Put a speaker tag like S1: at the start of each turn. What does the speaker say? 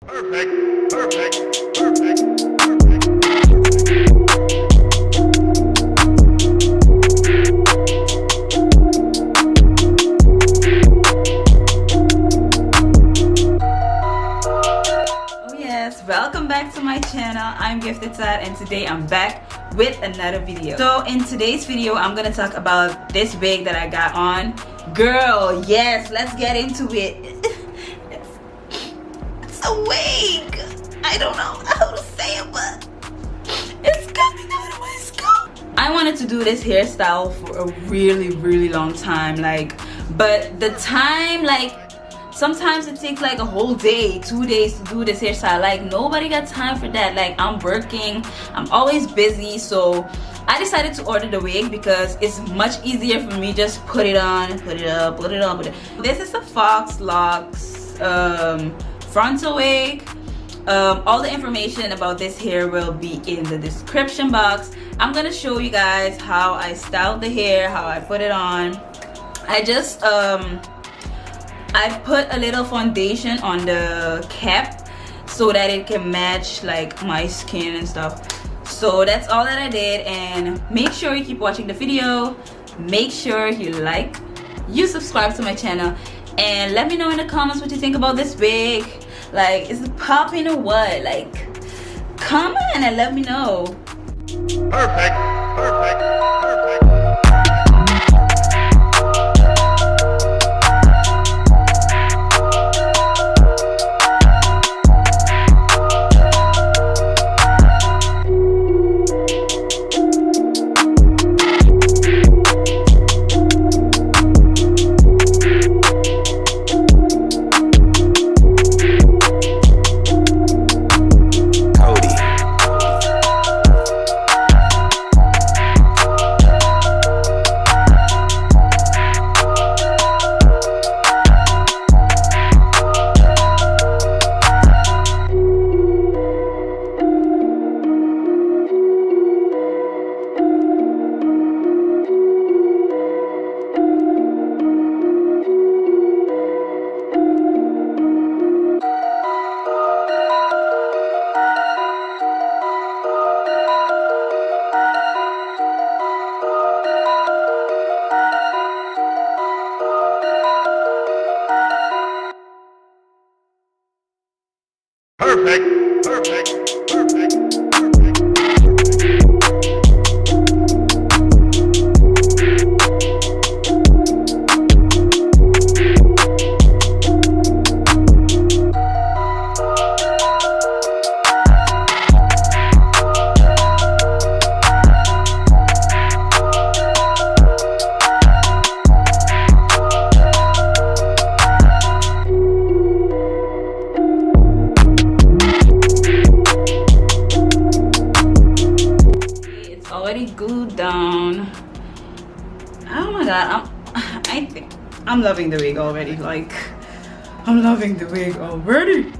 S1: Perfect, perfect, perfect, perfect.
S2: Oh yes, welcome back to my channel. I'm Gifted Sad and today I'm back with another video. So in today's video, I'm gonna talk about this wig that I got on. Girl, yes, let's get into it. It's a wig. I don't know how to say it, but it's coming out of my scalp. I wanted to do this hairstyle for a really long time, but the time, sometimes it takes like a whole day, 2 days to do this hairstyle. Nobody got time for that. I'm working, I'm always busy, so I decided to order the wig because it's much easier for me. Just put it on, put it up, put it on, put it. This is a Faux Locs frontal wig. All the information about this hair will be in the description box. I'm gonna show you guys how I styled the hair, how I put it on. I just I put a little foundation on the cap so that it can match my skin and stuff. So that's all that I did, and make sure you keep watching the video. Make sure you like, you subscribe to my channel, and let me know in the comments what you think about this wig. Is it popping or what? Comment and let me know.
S1: Perfect, perfect, perfect. Perfect, perfect, perfect, perfect.
S2: Already glued down. Oh my god, I think I'm loving the wig already. I'm loving the wig already.